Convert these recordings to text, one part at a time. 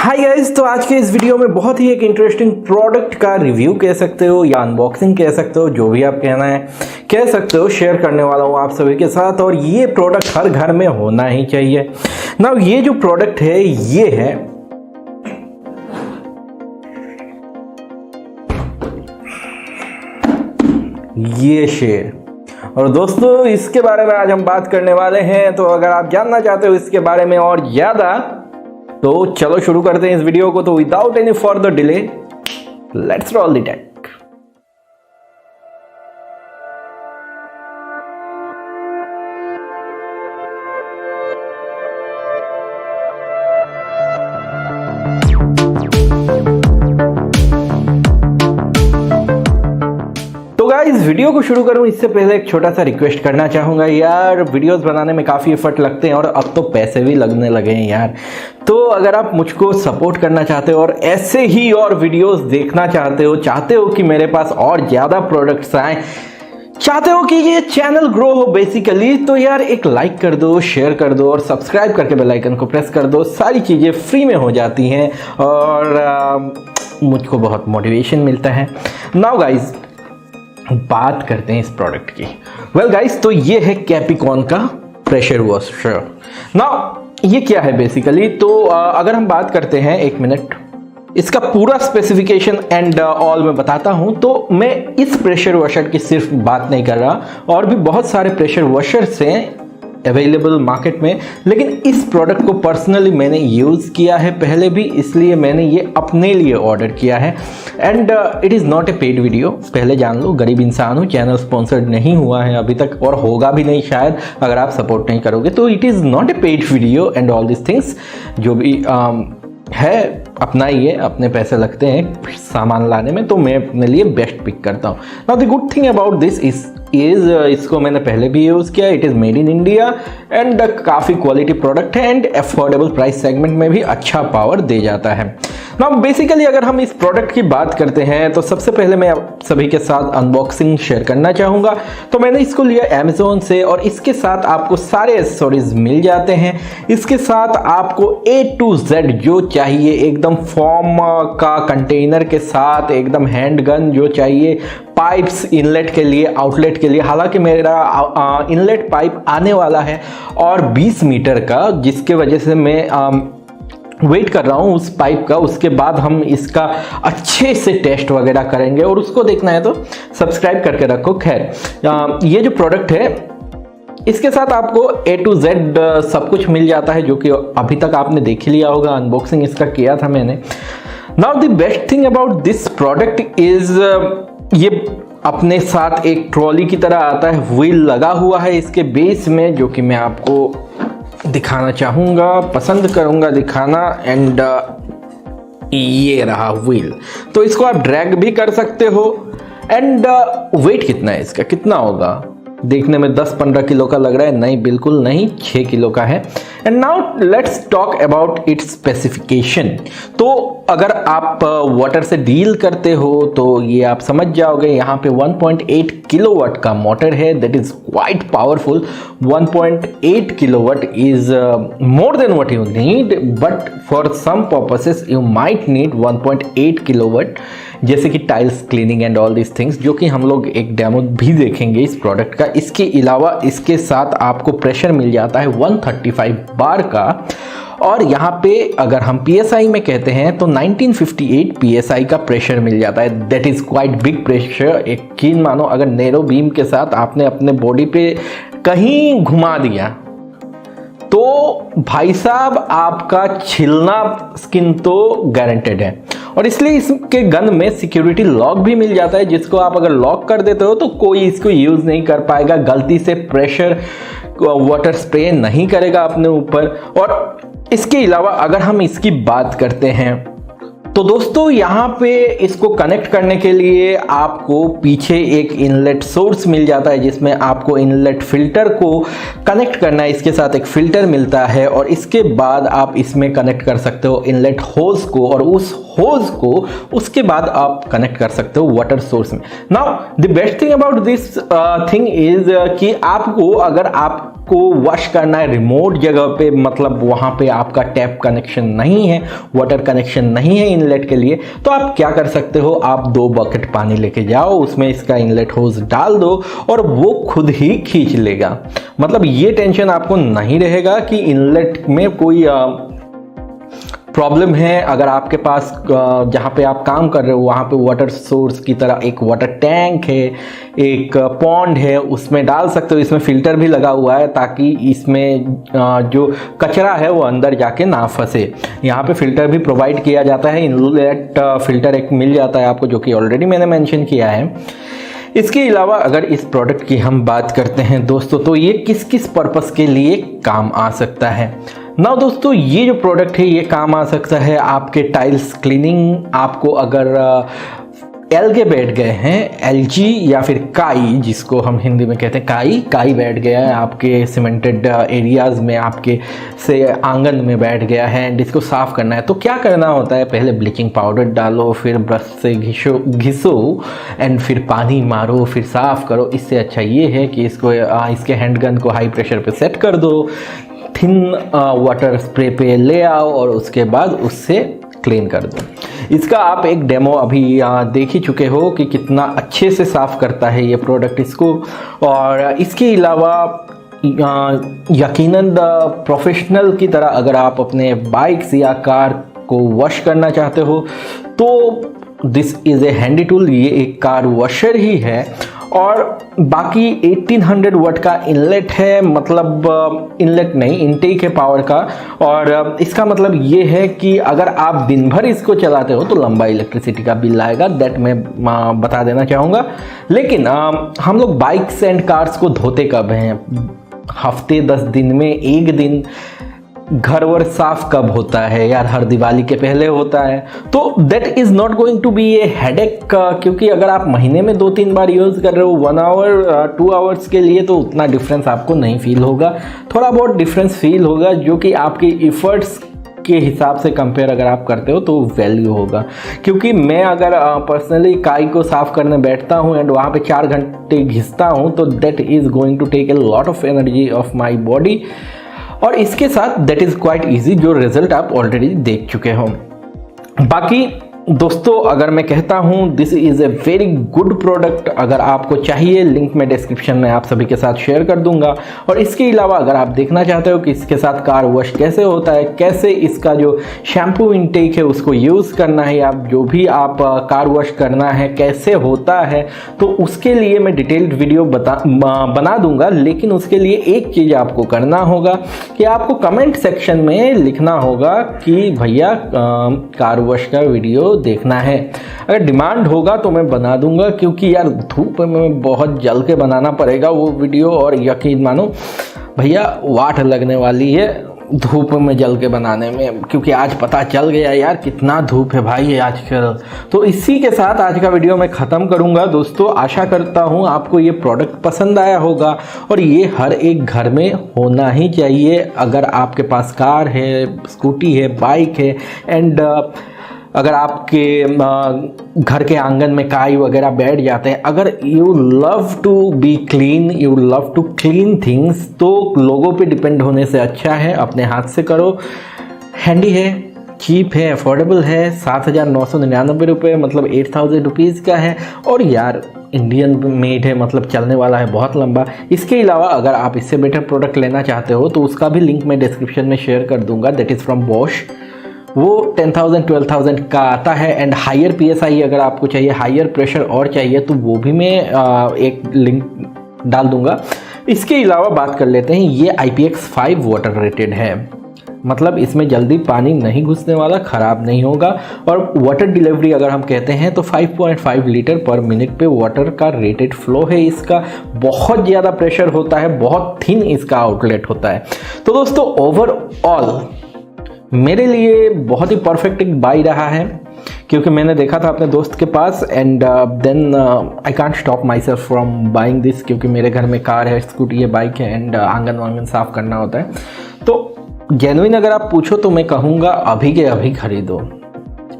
Hi guys, तो आज के इस वीडियो में बहुत ही एक इंटरेस्टिंग प्रोडक्ट का रिव्यू कह सकते हो या अनबॉक्सिंग कह सकते हो, जो भी आप कहना है कह सकते हो, शेयर करने वाला हूँ आप सभी के साथ। और ये प्रोडक्ट हर घर में होना ही चाहिए ना। ये जो प्रोडक्ट है ये है ये शेर। और दोस्तों इसके बारे में आज हम बात करने वाले हैं। तो अगर आप जानना चाहते हो इसके बारे में और ज्यादा तो चलो शुरू करते हैं इस वीडियो को। तो without any further delay let's roll the take. इस वीडियो को शुरू करूं इससे पहले एक छोटा सा रिक्वेस्ट करना चाहूंगा यार। वीडियोस बनाने में काफ़ी एफर्ट लगते हैं और अब तो पैसे भी लगने लगे हैं यार। तो अगर आप मुझको सपोर्ट करना चाहते हो और ऐसे ही और वीडियोस देखना चाहते हो कि मेरे पास और ज़्यादा प्रोडक्ट्स आए, चाहते हो कि ये चैनल ग्रो हो बेसिकली, तो यार एक लाइक कर दो, शेयर कर दो और सब्सक्राइब करके बेल आइकन को प्रेस कर दो। सारी चीज़ें फ्री में हो जाती हैं और मुझको बहुत मोटिवेशन मिलता है। नाउ गाइज बात करते हैं इस प्रोडक्ट की। वेल गाइस, तो ये है कैपिकॉन का प्रेशर वॉशर। नाउ ये क्या है बेसिकली, तो अगर हम बात करते हैं, एक मिनट, इसका पूरा स्पेसिफिकेशन एंड ऑल मैं बताता हूं। तो मैं इस प्रेशर वॉशर की सिर्फ बात नहीं कर रहा, और भी बहुत सारे प्रेशर वॉशर्स हैं अवेलेबल मार्केट में, लेकिन इस प्रोडक्ट को पर्सनली मैंने यूज़ किया है पहले भी, इसलिए मैंने ये अपने लिए ऑर्डर किया है। And it is not a paid video, पहले जान लो, गरीब इंसान हूँ, चैनल स्पॉन्सर्ड नहीं हुआ है अभी तक और होगा भी नहीं शायद अगर आप सपोर्ट नहीं करोगे। तो it is not a paid video and all this things. जो भी है अपना ही है, अपने पैसे लगते हैं सामान लाने में, तो मैं अपने लिए बेस्ट पिक करता हूँ। Now the good thing about this is इसको मैंने पहले भी यूज़ किया। It is made in India and काफ़ी क्वालिटी प्रोडक्ट है एंड अफोर्डेबल प्राइस सेगमेंट में भी अच्छा पावर दे जाता है। नाउ बेसिकली अगर हम इस प्रोडक्ट की बात करते हैं तो सबसे पहले मैं आप सभी के साथ अनबॉक्सिंग शेयर करना चाहूँगा। तो मैंने इसको लिया अमेज़ॉन से और इसके साथ आपको सारे एक्सेसरीज मिल जाते हैं। इसके साथ आपको A to Z जो चाहिए, एकदम फॉर्म का कंटेनर के साथ, एकदम हैंडगन जो चाहिए, पाइप्स इनलेट के लिए, आउटलेट के लिए। हालांकि मेरा इनलेट पाइप आने वाला है और 20 मीटर का, जिसके वजह से मैं वेट कर रहा हूँ उस पाइप का। उसके बाद हम इसका अच्छे से टेस्ट वगैरह करेंगे और उसको देखना है तो सब्सक्राइब करके रखो। खैर, ये जो प्रोडक्ट है इसके साथ आपको A to Z सब कुछ मिल जाता है, जो कि अभी तक आपने देख लिया होगा, अनबॉक्सिंग इसका किया था मैंने। Now the best thing about this product is ये अपने साथ एक ट्रॉली की तरह आता है, व्हील लगा हुआ है इसके बेस में, जो कि मैं आपको दिखाना चाहूँगा, पसंद करूँगा दिखाना। एंड ये रहा व्हील, तो इसको आप ड्रैग भी कर सकते हो। एंड वेट कितना है इसका, कितना होगा, देखने में 10-15 किलो का लग रहा है, नहीं बिल्कुल नहीं, 6 किलो का है। And now let's talk about it's specification. तो अगर आप वाटर से डील करते हो तो ये आप समझ जाओगे। यहाँ पे 1.8 किलोवाट का मोटर है, that is quite powerful. 1.8 kilowatt is more than what you need, but for some purposes you might need 1.8 kilowatt, जैसे कि tiles cleaning and all this things, जो कि हम लोग एक डेमो भी देखेंगे इस प्रोडक्ट का। इसके अलावा इसके साथ आपको प्रेशर मिल जाता है 135 बार का, और यहाँ पे अगर हम PSI में कहते हैं तो 1958 PSI का प्रेशर मिल जाता है। That is quite big pressure. एक चीज मानो, अगर नैरो बीम के साथ आपने अपने बॉडी पे कहीं घुमा दिया तो भाई साहब आपका छिलना स्किन तो गारंटेड है। और इसलिए इसके गन में सिक्योरिटी लॉक भी मिल जाता है, जिसको आप अगर लॉक कर देते हो तो कोई इसको यूज़ नहीं कर पाएगा, गलती से प्रेशर वाटर स्प्रे नहीं करेगा अपने ऊपर। और इसके अलावा अगर हम इसकी बात करते हैं तो दोस्तों यहाँ पे इसको कनेक्ट करने के लिए आपको पीछे एक इनलेट सोर्स मिल जाता है, जिसमें आपको इनलेट फिल्टर को कनेक्ट करना है। इसके साथ एक फिल्टर मिलता है और इसके बाद आप इसमें कनेक्ट कर सकते हो इनलेट होज को, और उस होज को उसके बाद आप कनेक्ट कर सकते हो वाटर सोर्स में। Now the best thing about this thing is कि आपको, अगर आप को वॉश करना है रिमोट जगह पे, मतलब वहाँ पे आपका टैप कनेक्शन नहीं है, वाटर कनेक्शन नहीं है इनलेट के लिए, तो आप क्या कर सकते हो, आप 2 बकेट पानी लेके जाओ, उसमें इसका इनलेट होज डाल दो और वो खुद ही खींच लेगा। मतलब ये टेंशन आपको नहीं रहेगा कि इनलेट में कोई प्रॉब्लम है। अगर आपके पास जहाँ पे आप काम कर रहे हो वहाँ पे वाटर सोर्स की तरह एक वाटर टैंक है, एक पॉन्ड है, उसमें डाल सकते हो। इसमें फ़िल्टर भी लगा हुआ है ताकि इसमें जो कचरा है वो अंदर जाके ना फंसे। यहाँ पे फ़िल्टर भी प्रोवाइड किया जाता है, इनलेट फ़िल्टर एक मिल जाता है आपको, जो कि ऑलरेडी मैंने मेंशन किया है। इसके अलावा अगर इस प्रोडक्ट की हम बात करते हैं दोस्तों, तो ये किस किस पर्पस के लिए काम आ सकता है। ना दोस्तों, ये जो प्रोडक्ट है ये काम आ सकता है आपके टाइल्स क्लीनिंग। आपको अगर एल्गे बैठ गए हैं, एलजी या फिर काई, जिसको हम हिंदी में कहते हैं काई बैठ गया है आपके सीमेंटेड एरियाज़ में, आपके से आंगन में बैठ गया है एंड इसको साफ़ करना है, तो क्या करना होता है, पहले ब्लीचिंग पाउडर डालो, फिर ब्रश से घिसो एंड फिर पानी मारो, फिर साफ़ करो। इससे अच्छा ये है कि इसको इसके हैंडगन को हाई प्रेशर पे सेट कर दो, थिन वाटर स्प्रे पे ले आओ और उसके बाद उससे क्लीन कर दो। इसका आप एक डेमो अभी देख ही चुके हो कि कितना अच्छे से साफ़ करता है ये प्रोडक्ट इसको। और इसके अलावा यकीनन प्रोफेशनल की तरह अगर आप अपने बाइक्स या कार को वॉश करना चाहते हो तो this is A handy tool. ये एक कार वॉशर ही है और बाकी 1800 वाट का इनलेट है, मतलब इनलेट नहीं, इनटेक है पावर का। और इसका मतलब ये है कि अगर आप दिन भर इसको चलाते हो तो लंबा इलेक्ट्रिसिटी का बिल आएगा, दैट मैं बता देना चाहूँगा। लेकिन हम लोग बाइक्स एंड कार्स को धोते कब हैं, हफ्ते 10 दिन में एक दिन। घर वर साफ कब होता है यार, हर दिवाली के पहले होता है। तो that is not going to be a headache, क्योंकि अगर आप महीने में 2-3 बार यूज़ कर रहे हो 1 आवर 2 आवर्स के लिए, तो उतना डिफरेंस आपको नहीं फील होगा। थोड़ा बहुत डिफरेंस फील होगा जो कि आपके इफ़र्ट्स के हिसाब से कंपेयर अगर आप करते हो तो वैल्यू होगा। क्योंकि मैं अगर पर्सनली काई को साफ़ करने बैठता हूँ एंड वहाँ पे 4 घंटे घिसता हूँ तो that is going to take a lot of energy of my body. और इसके साथ दैट इज़ क्वाइट ईजी, जो रिजल्ट आप ऑलरेडी देख चुके हो। बाकी दोस्तों अगर मैं कहता हूँ this is a very good product, अगर आपको चाहिए लिंक मैं डिस्क्रिप्शन में आप सभी के साथ शेयर कर दूंगा। और इसके अलावा अगर आप देखना चाहते हो कि इसके साथ कार वॉश कैसे होता है, कैसे इसका जो शैम्पू इनटेक है उसको यूज़ करना है, या जो भी आप कार वॉश करना है कैसे होता है, तो उसके लिए मैं डिटेल्ड वीडियो बना दूंगा। लेकिन उसके लिए एक चीज़ आपको करना होगा कि आपको कमेंट सेक्शन में लिखना होगा कि भैया कार वॉश का वीडियो देखना है। अगर डिमांड होगा तो मैं बना दूंगा, क्योंकि यार धूप में बहुत जल के बनाना पड़ेगा वो वीडियो। और यकीन मानो भैया वाट लगने वाली है धूप में जल के बनाने में, क्योंकि आज पता चल गया यार कितना धूप है भाई आजकल। तो इसी के साथ आज का वीडियो मैं ख़त्म करूंगा दोस्तों। आशा करता हूं आपको ये प्रोडक्ट पसंद आया होगा और ये हर एक घर में होना ही चाहिए। अगर आपके पास कार है, स्कूटी है, बाइक है एंड अगर आपके घर के आंगन में काई वगैरह बैठ जाते हैं, अगर you love to be clean, you love to clean things, तो लोगों पे डिपेंड होने से अच्छा है अपने हाथ से करो। हैंडी है, चीप है, अफोर्डेबल है, 7,999 रुपये, मतलब 8,000 रुपीज़ का है। और यार इंडियन मेड है, मतलब चलने वाला है बहुत लंबा। इसके अलावा अगर आप इससे बेटर प्रोडक्ट लेना चाहते हो तो उसका भी लिंक मैं डिस्क्रिप्शन में शेयर कर दूंगा, दैट इज़ फ्रॉम बॉश। वो 10,000-12,000 का आता है एंड हायर PSI अगर आपको चाहिए, हायर प्रेशर और चाहिए, तो वो भी मैं एक लिंक डाल दूंगा। इसके अलावा बात कर लेते हैं, ये IPX5 वाटर रेटेड है, मतलब इसमें जल्दी पानी नहीं घुसने वाला, ख़राब नहीं होगा। और वाटर डिलीवरी अगर हम कहते हैं तो 5.5 लीटर पर मिनट पे वाटर का रेटेड फ्लो है इसका। बहुत ज़्यादा प्रेशर होता है, बहुत थिन इसका आउटलेट होता है। तो दोस्तों ओवरऑल मेरे लिए बहुत ही परफेक्ट एक बाई रहा है, क्योंकि मैंने देखा था अपने दोस्त के पास and then I can't stop my self from buying this, क्योंकि मेरे घर में कार है, स्कूटी है, बाइक है एंड आंगन वांगन साफ़ करना होता है। तो जेन्युइन अगर आप पूछो तो मैं कहूँगा अभी के अभी खरीदो।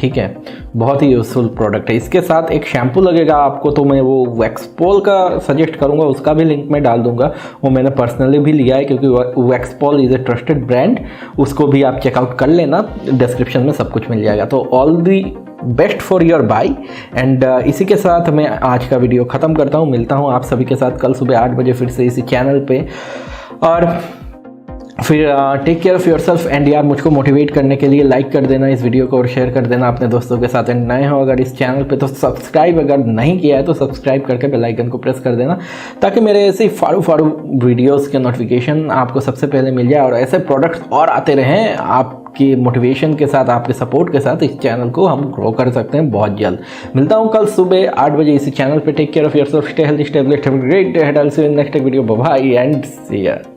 ठीक है, बहुत ही यूज़फुल प्रोडक्ट है। इसके साथ एक शैम्पू लगेगा आपको, तो मैं वो वैक्सपॉल का सजेस्ट करूँगा, उसका भी लिंक मैं डाल दूंगा। वो मैंने पर्सनली भी लिया है क्योंकि वैक्सपॉल इज़ ए ट्रस्टेड ब्रांड, उसको भी आप चेकआउट कर लेना, डिस्क्रिप्शन में सब कुछ मिल जाएगा। तो all the best for your by and इसी के साथ मैं आज का वीडियो ख़त्म करता हूँ। मिलता हूँ आप सभी के साथ कल सुबह 8 बजे फिर से इसी चैनल पे, और फिर take care of yourself. And यार, मुझको मोटिवेट करने के लिए लाइक कर देना इस वीडियो को और शेयर कर देना अपने दोस्तों के साथ। एंड नए हो अगर इस चैनल पे तो सब्सक्राइब अगर नहीं किया है तो सब्सक्राइब करके बेल आइकन को प्रेस कर देना, ताकि मेरे ऐसे फाड़ू वीडियोस के नोटिफिकेशन आपको सबसे पहले मिल जाए और ऐसे प्रोडक्ट्स और आते रहें। आपकी मोटिवेशन के साथ, आपके सपोर्ट के साथ इस चैनल को हम ग्रो कर सकते हैं बहुत जल्द। मिलता हूँ कल सुबह 8 बजे इसी चैनल पर। Take care of yourself, stay healthy, stay blessed, have a great day ahead. I will see you in next video. Bye bye and see you.